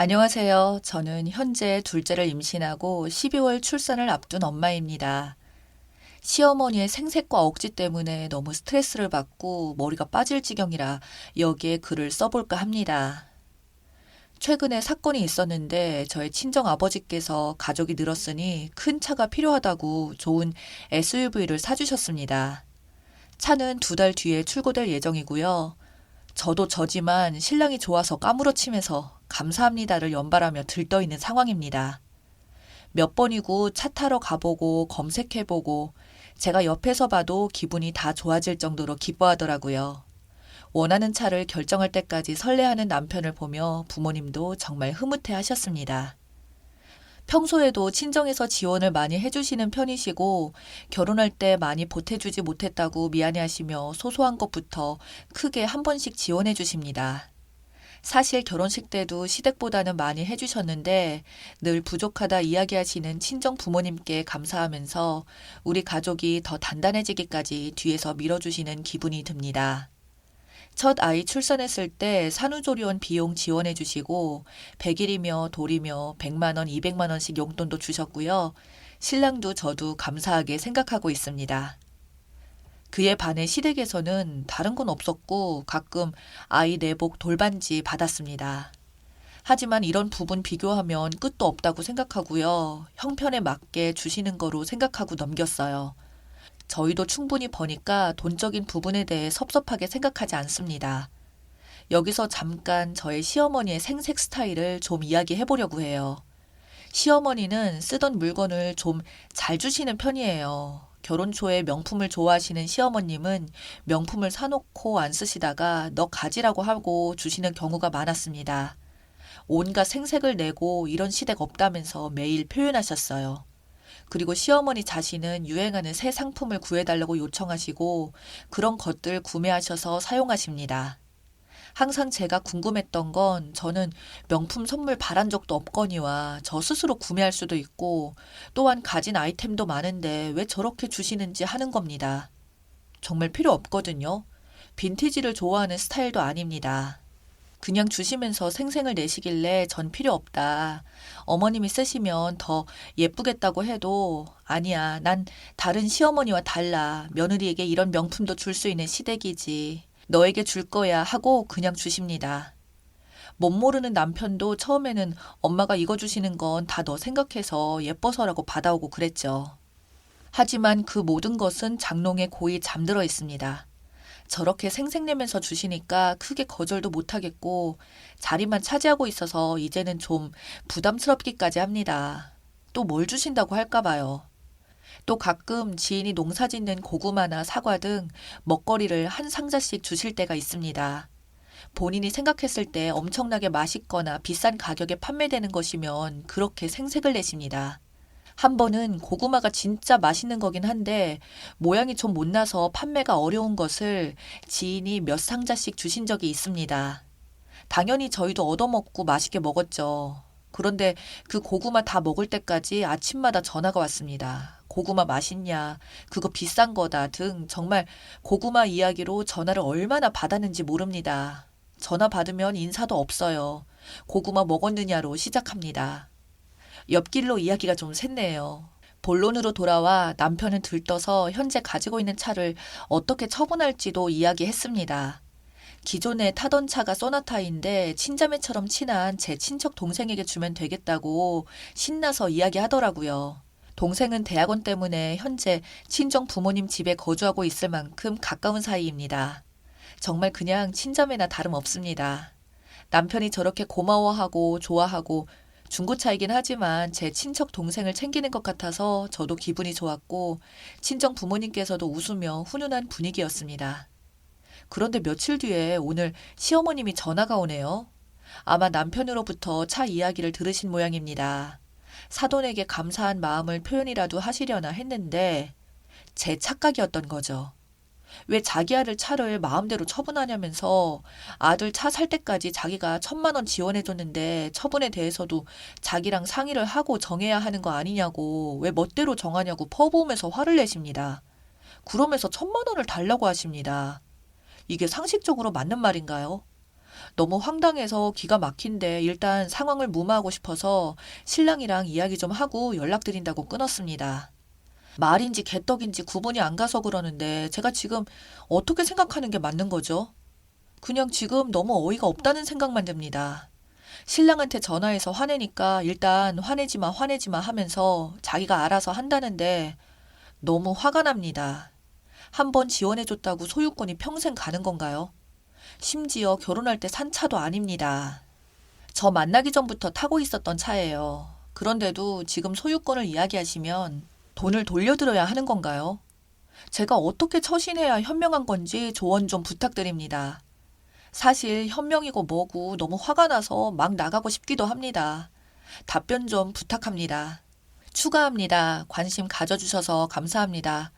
안녕하세요. 저는 현재 둘째를 임신하고 12월 출산을 앞둔 엄마입니다. 시어머니의 생색과 억지 때문에 너무 스트레스를 받고 머리가 빠질 지경이라 여기에 글을 써볼까 합니다. 최근에 사건이 있었는데 저의 친정 아버지께서 가족이 늘었으니 큰 차가 필요하다고 좋은 SUV를 사주셨습니다. 차는 2달 뒤에 출고될 예정이고요. 저도 저지만 신랑이 좋아서 까무러치면서 감사합니다를 연발하며 들떠있는 상황입니다. 몇 번이고 차 타러 가보고 검색해보고 제가 옆에서 봐도 기분이 다 좋아질 정도로 기뻐하더라고요. 원하는 차를 결정할 때까지 설레하는 남편을 보며 부모님도 정말 흐뭇해 하셨습니다. 평소에도 친정에서 지원을 많이 해주시는 편이시고 결혼할 때 많이 보태주지 못했다고 미안해하시며 소소한 것부터 크게 한 번씩 지원해 주십니다. 사실 결혼식 때도 시댁보다는 많이 해주셨는데 늘 부족하다 이야기하시는 친정 부모님께 감사하면서 우리 가족이 더 단단해지기까지 뒤에서 밀어주시는 기분이 듭니다. 첫 아이 출산했을 때 산후조리원 비용 지원해 주시고 100일이며 돌이며 100만 원, 200만 원씩 용돈도 주셨고요. 신랑도 저도 감사하게 생각하고 있습니다. 그에 반해 시댁에서는 다른 건 없었고 가끔 아이 내복 돌반지 받았습니다. 하지만 이런 부분 비교하면 끝도 없다고 생각하고요. 형편에 맞게 주시는 거로 생각하고 넘겼어요. 저희도 충분히 버니까 돈적인 부분에 대해 섭섭하게 생각하지 않습니다. 여기서 잠깐 저의 시어머니의 생색 스타일을 좀 이야기해 보려고 해요. 시어머니는 쓰던 물건을 좀 잘 주시는 편이에요. 결혼 초에 명품을 좋아하시는 시어머님은 명품을 사놓고 안 쓰시다가 너 가지라고 하고 주시는 경우가 많았습니다. 온갖 생색을 내고 이런 시댁 없다면서 매일 표현하셨어요. 그리고 시어머니 자신은 유행하는 새 상품을 구해달라고 요청하시고 그런 것들 구매하셔서 사용하십니다. 항상 제가 궁금했던 건 저는 명품 선물 바란 적도 없거니와 저 스스로 구매할 수도 있고 또한 가진 아이템도 많은데 왜 저렇게 주시는지 하는 겁니다. 정말 필요 없거든요. 빈티지를 좋아하는 스타일도 아닙니다. 그냥 주시면서 생생을 내시길래 전 필요 없다. 어머님이 쓰시면 더 예쁘겠다고 해도 아니야. 난 다른 시어머니와 달라. 며느리에게 이런 명품도 줄 수 있는 시댁이지. 너에게 줄 거야 하고 그냥 주십니다. 못 모르는 남편도 처음에는 엄마가 이거 주시는 건 다 너 생각해서 예뻐서라고 받아오고 그랬죠. 하지만 그 모든 것은 장롱에 고이 잠들어 있습니다. 저렇게 생색내면서 주시니까 크게 거절도 못하겠고 자리만 차지하고 있어서 이제는 좀 부담스럽기까지 합니다. 또 뭘 주신다고 할까 봐요. 또 가끔 지인이 농사 짓는 고구마나 사과 등 먹거리를 한 상자씩 주실 때가 있습니다. 본인이 생각했을 때 엄청나게 맛있거나 비싼 가격에 판매되는 것이면 그렇게 생색을 내십니다. 한 번은 고구마가 진짜 맛있는 거긴 한데 모양이 좀 못나서 판매가 어려운 것을 지인이 몇 상자씩 주신 적이 있습니다. 당연히 저희도 얻어먹고 맛있게 먹었죠. 그런데 그 고구마 다 먹을 때까지 아침마다 전화가 왔습니다. 고구마 맛있냐, 그거 비싼 거다 등 정말 고구마 이야기로 전화를 얼마나 받았는지 모릅니다. 전화 받으면 인사도 없어요. 고구마 먹었느냐로 시작합니다. 옆길로 이야기가 좀 샜네요. 본론으로 돌아와 남편은 들떠서 현재 가지고 있는 차를 어떻게 처분할지도 이야기했습니다. 기존에 타던 차가 소나타인데 친자매처럼 친한 제 친척 동생에게 주면 되겠다고 신나서 이야기하더라고요. 동생은 대학원 때문에 현재 친정 부모님 집에 거주하고 있을 만큼 가까운 사이입니다. 정말 그냥 친자매나 다름없습니다. 남편이 저렇게 고마워하고 좋아하고 중고차이긴 하지만 제 친척 동생을 챙기는 것 같아서 저도 기분이 좋았고 친정 부모님께서도 웃으며 훈훈한 분위기였습니다. 그런데 며칠 뒤에 오늘 시어머님이 전화가 오네요. 아마 남편으로부터 차 이야기를 들으신 모양입니다. 사돈에게 감사한 마음을 표현이라도 하시려나 했는데 제 착각이었던 거죠. 왜 자기 아들 차를 마음대로 처분하냐면서 아들 차 살 때까지 자기가 1,000만 원 지원해줬는데 처분에 대해서도 자기랑 상의를 하고 정해야 하는 거 아니냐고 왜 멋대로 정하냐고 퍼부으면서 화를 내십니다. 그러면서 1,000만 원을 달라고 하십니다. 이게 상식적으로 맞는 말인가요? 너무 황당해서 기가 막힌데 일단 상황을 무마하고 싶어서 신랑이랑 이야기 좀 하고 연락드린다고 끊었습니다. 말인지 개떡인지 구분이 안 가서 그러는데 제가 지금 어떻게 생각하는 게 맞는 거죠? 그냥 지금 너무 어이가 없다는 생각만 듭니다. 신랑한테 전화해서 화내니까 일단 화내지 마, 화내지 마 하면서 자기가 알아서 한다는데 너무 화가 납니다. 한 번 지원해줬다고 소유권이 평생 가는 건가요? 심지어 결혼할 때 산 차도 아닙니다. 저 만나기 전부터 타고 있었던 차예요. 그런데도 지금 소유권을 이야기하시면 돈을 돌려드려야 하는 건가요? 제가 어떻게 처신해야 현명한 건지 조언 좀 부탁드립니다. 사실 현명이고 뭐고 너무 화가 나서 막 나가고 싶기도 합니다. 답변 좀 부탁합니다. 추가합니다. 관심 가져주셔서 감사합니다.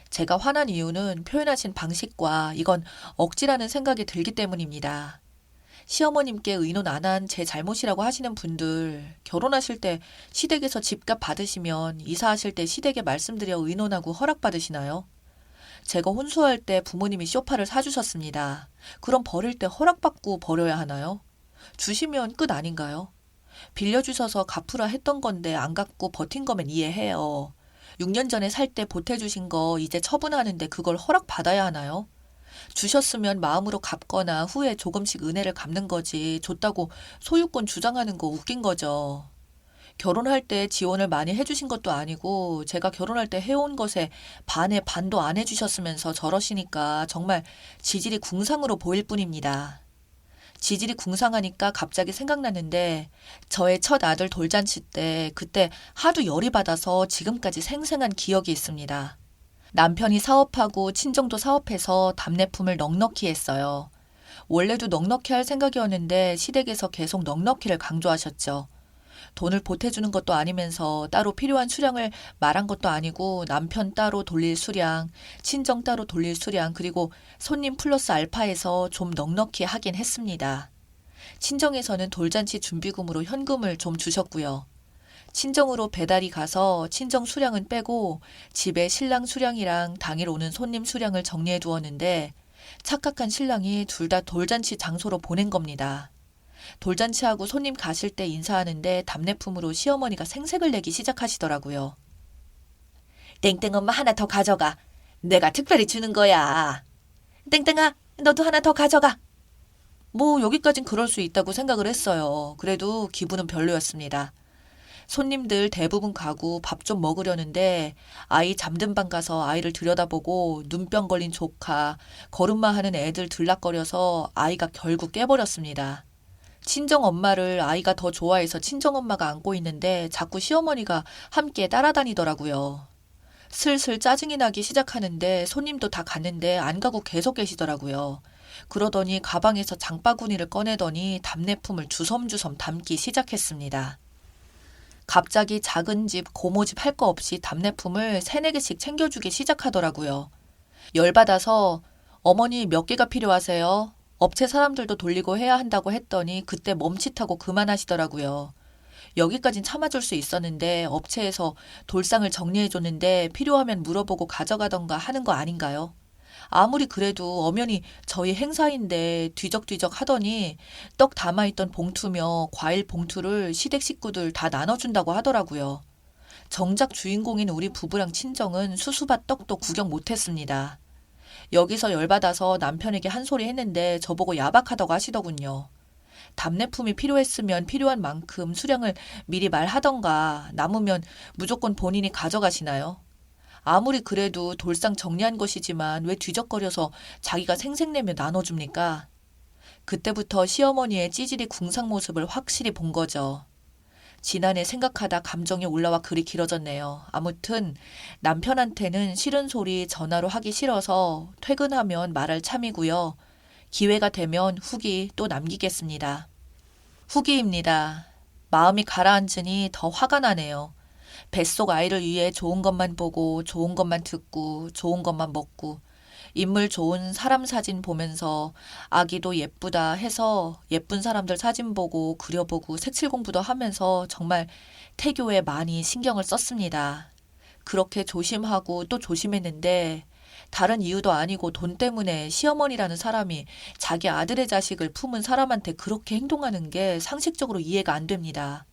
제가 화난 이유는 표현하신 방식과 이건 억지라는 생각이 들기 때문입니다. 시어머님께 의논 안 한 제 잘못이라고 하시는 분들, 결혼하실 때 시댁에서 집값 받으시면 이사하실 때 시댁에 말씀드려 의논하고 허락받으시나요? 제가 혼수할 때 부모님이 쇼파를 사주셨습니다. 그럼 버릴 때 허락받고 버려야 하나요? 주시면 끝 아닌가요? 빌려주셔서 갚으라 했던 건데 안 갚고 버틴 거면 이해해요. 6년 전에 살 때 보태주신 거 이제 처분하는데 그걸 허락받아야 하나요? 주셨으면 마음으로 갚거나 후에 조금씩 은혜를 갚는 거지 줬다고 소유권 주장하는 거 웃긴 거죠. 결혼할 때 지원을 많이 해주신 것도 아니고 제가 결혼할 때 해온 것에 반의 반도 안 해주셨으면서 저러시니까 정말 지질이 궁상으로 보일 뿐입니다. 지질이 궁상하니까 갑자기 생각났는데 저의 첫 아들 돌잔치 때 그때 하도 열이 받아서 지금까지 생생한 기억이 있습니다. 남편이 사업하고 친정도 사업해서 답례품을 넉넉히 했어요. 원래도 넉넉히 할 생각이었는데 시댁에서 계속 넉넉히를 강조하셨죠. 돈을 보태주는 것도 아니면서 따로 필요한 수량을 말한 것도 아니고 남편 따로 돌릴 수량, 친정 따로 돌릴 수량, 그리고 손님 플러스 알파에서 좀 넉넉히 하긴 했습니다. 친정에서는 돌잔치 준비금으로 현금을 좀 주셨고요. 친정으로 배달이 가서 친정 수량은 빼고 집에 신랑 수량이랑 당일 오는 손님 수량을 정리해 두었는데 착각한 신랑이 둘 다 돌잔치 장소로 보낸 겁니다. 돌잔치하고 손님 가실 때 인사하는데 답례품으로 시어머니가 생색을 내기 시작하시더라고요. 땡땡 엄마 하나 더 가져가. 내가 특별히 주는 거야. 땡땡아, 너도 하나 더 가져가. 뭐 여기까진 그럴 수 있다고 생각을 했어요. 그래도 기분은 별로였습니다. 손님들 대부분 가고 밥 좀 먹으려는데 아이 잠든 방 가서 아이를 들여다보고 눈병 걸린 조카, 걸음마 하는 애들 들락거려서 아이가 결국 깨버렸습니다. 친정 엄마를 아이가 더 좋아해서 친정 엄마가 안고 있는데 자꾸 시어머니가 함께 따라다니더라고요. 슬슬 짜증이 나기 시작하는데 손님도 다 갔는데 안 가고 계속 계시더라고요. 그러더니 가방에서 장바구니를 꺼내더니 답례품을 주섬주섬 담기 시작했습니다. 갑자기 작은 집, 고모집 할 거 없이 답례품을 3-4개씩 챙겨주기 시작하더라고요. 열받아서 어머니 몇 개가 필요하세요? 업체 사람들도 돌리고 해야 한다고 했더니 그때 멈칫하고 그만하시더라고요. 여기까진 참아줄 수 있었는데 업체에서 돌상을 정리해줬는데 필요하면 물어보고 가져가던가 하는 거 아닌가요? 아무리 그래도 엄연히 저희 행사인데 뒤적뒤적 하더니 떡 담아있던 봉투며 과일 봉투를 시댁 식구들 다 나눠준다고 하더라고요. 정작 주인공인 우리 부부랑 친정은 수수밭 떡도 구경 못했습니다. 여기서 열받아서 남편에게 한 소리 했는데 저보고 야박하다고 하시더군요. 답례품이 필요했으면 필요한 만큼 수량을 미리 말하던가 남으면 무조건 본인이 가져가시나요? 아무리 그래도 돌상 정리한 것이지만 왜 뒤적거려서 자기가 생색내며 나눠줍니까? 그때부터 시어머니의 찌질이 궁상 모습을 확실히 본 거죠. 지난해 생각하다 감정이 올라와 글이 길어졌네요. 아무튼 남편한테는 싫은 소리 전화로 하기 싫어서 퇴근하면 말할 참이고요. 기회가 되면 후기 또 남기겠습니다. 후기입니다. 마음이 가라앉으니 더 화가 나네요. 뱃속 아이를 위해 좋은 것만 보고 좋은 것만 듣고 좋은 것만 먹고 인물 좋은 사람 사진 보면서 아기도 예쁘다 해서 예쁜 사람들 사진 보고 그려보고 색칠 공부도 하면서 정말 태교에 많이 신경을 썼습니다. 그렇게 조심하고 또 조심했는데 다른 이유도 아니고 돈 때문에 시어머니라는 사람이 자기 아들의 자식을 품은 사람한테 그렇게 행동하는 게 상식적으로 이해가 안 됩니다.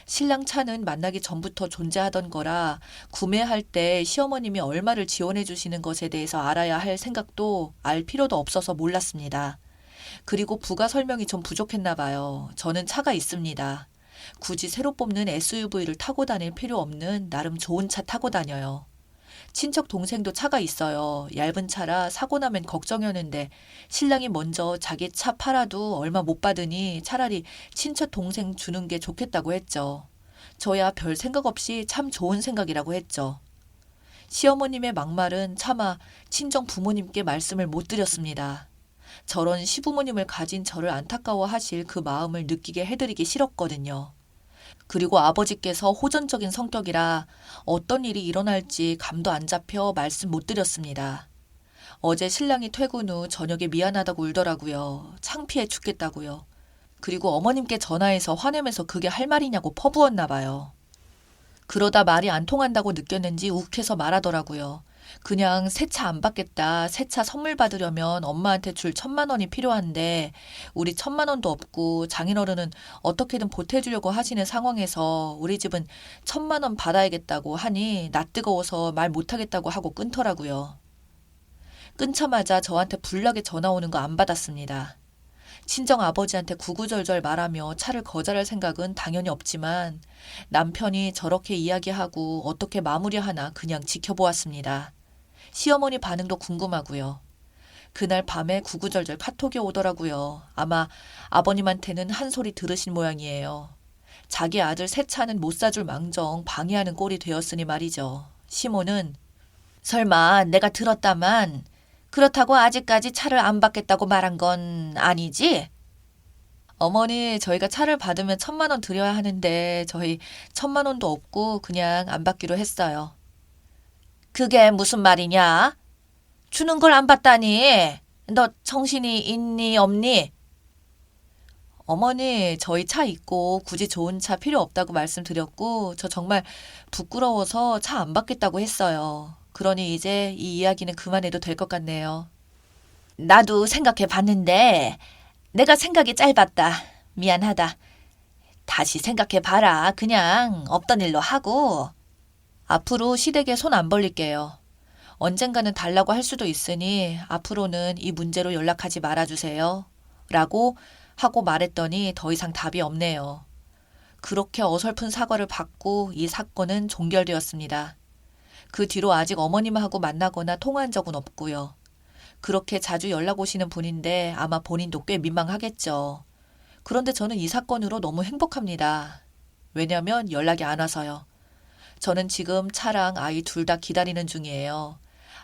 신랑 차는 만나기 전부터 존재하던 거라 구매할 때 시어머님이 얼마를 지원해 주시는 것에 대해서 알아야 할 생각도 알 필요도 없어서 몰랐습니다. 그리고 부가 설명이 좀 부족했나 봐요. 저는 차가 있습니다. 굳이 새로 뽑는 SUV를 타고 다닐 필요 없는 나름 좋은 차 타고 다녀요. 친척 동생도 차가 있어요. 얇은 차라 사고 나면 걱정이었는데 신랑이 먼저 자기 차 팔아도 얼마 못 받으니 차라리 친척 동생 주는 게 좋겠다고 했죠. 저야 별 생각 없이 참 좋은 생각이라고 했죠. 시어머님의 막말은 차마 친정 부모님께 말씀을 못 드렸습니다. 저런 시부모님을 가진 저를 안타까워하실 그 마음을 느끼게 해드리기 싫었거든요. 그리고 아버지께서 호전적인 성격이라 어떤 일이 일어날지 감도 안 잡혀 말씀 못 드렸습니다. 어제 신랑이 퇴근 후 저녁에 미안하다고 울더라고요. 창피해 죽겠다고요. 그리고 어머님께 전화해서 화내면서 그게 할 말이냐고 퍼부었나 봐요. 그러다 말이 안 통한다고 느꼈는지 욱해서 말하더라고요. 그냥 새 차 안 받겠다. 새 차 선물 받으려면 엄마한테 줄 1,000만 원이 필요한데 우리 1,000만 원도 없고 장인어른은 어떻게든 보태주려고 하시는 상황에서 우리 집은 1,000만 원 받아야겠다고 하니 낯뜨거워서 말 못하겠다고 하고 끊더라고요. 끊자마자 저한테 불나게 전화 오는 거 안 받았습니다. 친정 아버지한테 구구절절 말하며 차를 거절할 생각은 당연히 없지만 남편이 저렇게 이야기하고 어떻게 마무리하나 그냥 지켜보았습니다. 시어머니 반응도 궁금하고요. 그날 밤에 구구절절 카톡이 오더라고요. 아마 아버님한테는 한 소리 들으신 모양이에요. 자기 아들 새 차는 못 사줄 망정 방해하는 꼴이 되었으니 말이죠. 시모는 설마 내가 들었다만 그렇다고 아직까지 차를 안 받겠다고 말한 건 아니지? 어머니, 저희가 차를 받으면 1,000만 원 드려야 하는데 저희 1,000만 원도 없고 그냥 안 받기로 했어요. 그게 무슨 말이냐? 주는 걸 안 받다니. 너 정신이 있니 없니? 어머니, 저희 차 있고 굳이 좋은 차 필요 없다고 말씀드렸고 저 정말 부끄러워서 차 안 받겠다고 했어요. 그러니 이제 이 이야기는 그만해도 될 것 같네요. 나도 생각해 봤는데 내가 생각이 짧았다. 미안하다. 다시 생각해 봐라. 그냥 없던 일로 하고. 앞으로 시댁에 손 안 벌릴게요. 언젠가는 달라고 할 수도 있으니 앞으로는 이 문제로 연락하지 말아주세요. 라고 하고 말했더니 더 이상 답이 없네요. 그렇게 어설픈 사과를 받고 이 사건은 종결되었습니다. 그 뒤로 아직 어머님하고 만나거나 통화한 적은 없고요. 그렇게 자주 연락 오시는 분인데 아마 본인도 꽤 민망하겠죠. 그런데 저는 이 사건으로 너무 행복합니다. 왜냐면 연락이 안 와서요. 저는 지금 차랑 아이 둘 다 기다리는 중이에요.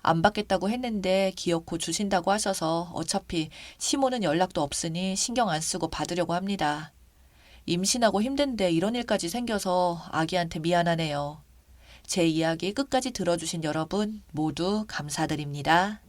안 받겠다고 했는데 기어코 주신다고 하셔서 어차피 시모는 연락도 없으니 신경 안 쓰고 받으려고 합니다. 임신하고 힘든데 이런 일까지 생겨서 아기한테 미안하네요. 제 이야기 끝까지 들어주신 여러분 모두 감사드립니다.